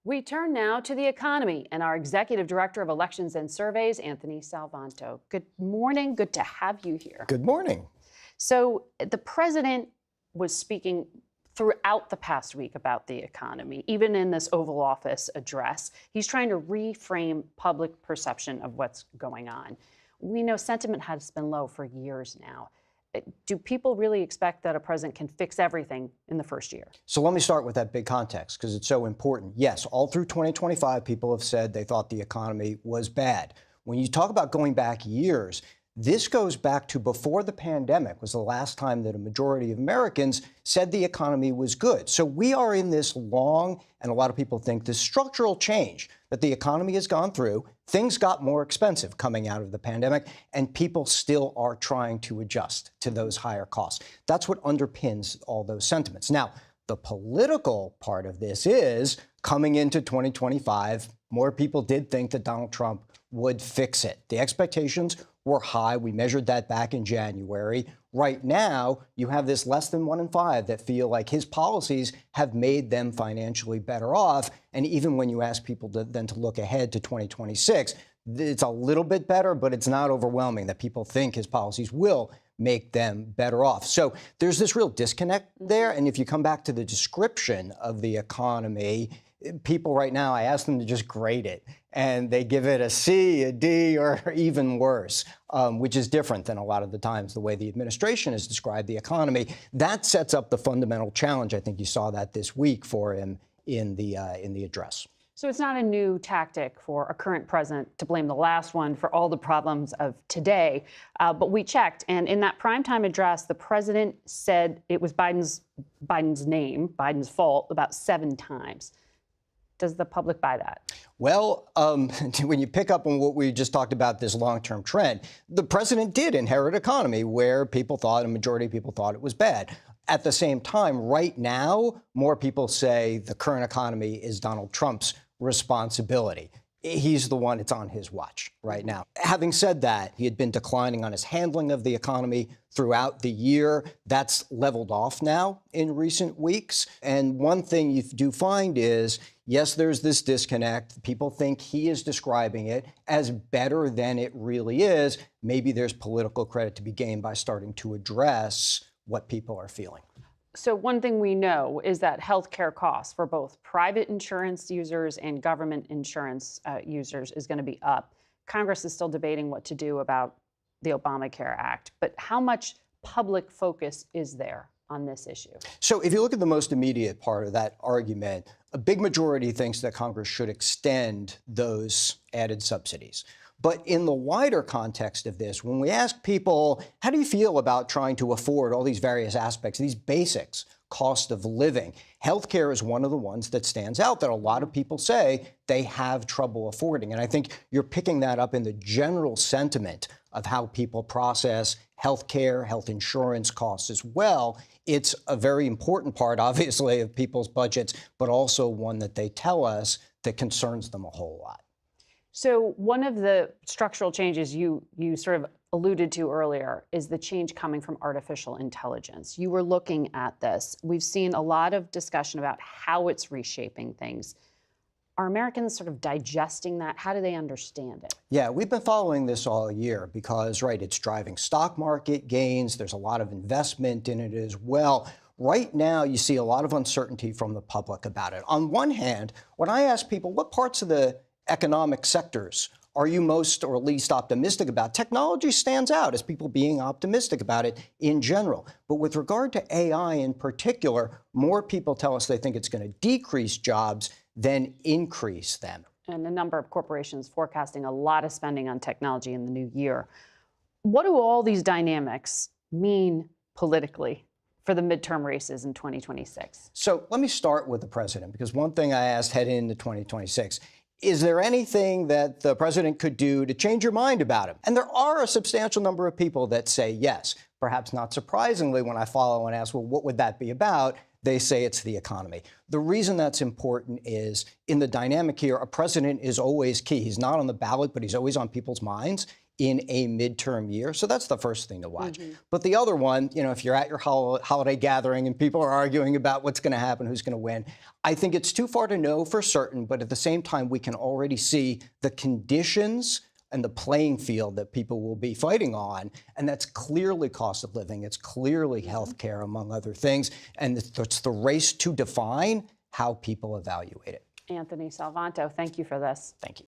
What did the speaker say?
We turn now to the economy and our Executive Director of Elections and Surveys, Anthony Salvanto. Good morning. Good to have you here. Good morning. So the president was speaking throughout the past week about the economy, even in this Oval Office address. He's trying to reframe public perception of what's going on. We know sentiment has been low for years now. Do people really expect that a president can fix everything in the first year? So let me start with that big context because it's so important. Yes, all through 2025, people have said they thought the economy was bad. When you talk about going back years, this goes back to before the pandemic was the last time that a majority of Americans said the economy was good. So we are in this long, and a lot of people think, this structural change that the economy has gone through. Things got more expensive coming out of the pandemic, and people still are trying to adjust to those higher costs. That's what underpins all those sentiments. Now, the political part of this is coming into 2025, more people did think that Donald Trump would fix it. The expectations were high. We measured that back in January. Right now, you have this less than 1 in 5 that feel like his policies have made them financially better off. And even when you ask people then to look ahead to 2026, it's a little bit better, but it's not overwhelming that people think his policies will make them better off. So there's this real disconnect there. And if you come back to the description of the economy, people right now, I ask them to just grade it, and they give it a C, a D, or even worse, which is different than a lot of the times the way the administration has described the economy. That sets up the fundamental challenge. I think you saw that this week for him in the address. So it's not a new tactic for a current president to blame the last one for all the problems of today. But we checked, and in that primetime address, the president said it was Biden's fault, about 7 times. Does the public buy that? Well, when you pick up on what we just talked about, this long-term trend, the president did inherit an economy where people thought, a majority of people thought it was bad. At the same time, right now, more people say the current economy is Donald Trump's responsibility. He's the one, it's on his watch right now. Having said that, he had been declining on his handling of the economy throughout the year. That's leveled off now in recent weeks. And one thing you do find is, yes, there's this disconnect. People think he is describing it as better than it really is. Maybe there's political credit to be gained by starting to address what people are feeling. So one thing we know is that healthcare costs for both private insurance users and government insurance users is going to be up. Congress is still debating what to do about the Obamacare Act. But how much public focus is there on this issue? So if you look at the most immediate part of that argument, a big majority thinks that Congress should extend those added subsidies. But in the wider context of this, when we ask people, how do you feel about trying to afford all these various aspects, these basics, cost of living? Healthcare is one of the ones that stands out that a lot of people say they have trouble affording. And I think you're picking that up in the general sentiment of how people process healthcare, health insurance costs as well. It's a very important part, obviously, of people's budgets, but also one that they tell us that concerns them a whole lot. So one of the structural changes you sort of alluded to earlier is the change coming from artificial intelligence. You were looking at this. We've seen a lot of discussion about how it's reshaping things. Are Americans sort of digesting that? How do they understand it? Yeah, we've been following this all year because, right, it's driving stock market gains. There's a lot of investment in it as well. Right now, you see a lot of uncertainty from the public about it. On one hand, when I ask people, what parts of the economic sectors are you most or least optimistic about? Technology stands out as people being optimistic about it in general. But with regard to AI in particular, more people tell us they think it's going to decrease jobs than increase them. And a number of corporations forecasting a lot of spending on technology in the new year. What do all these dynamics mean politically for the midterm races in 2026? So let me start with the president, because one thing I asked heading into 2026, is there anything that the president could do to change your mind about him? And there are a substantial number of people that say yes. Perhaps not surprisingly, when I follow and ask, well, what would that be about? They say it's the economy. The reason that's important is in the dynamic here, a president is always key. He's not on the ballot, but he's always on people's minds. in a midterm year. So that's the first thing to watch. But the other one, if you're at your holiday gathering and people are arguing about what's going to happen, who's going to win, I think it's too far to know for certain. But at the same time, we can already see the conditions and the playing field that people will be fighting on. And that's clearly cost of living. It's clearly healthcare, among other things. And it's the race to define how people evaluate it. Anthony Salvanto, thank you for this. Thank you.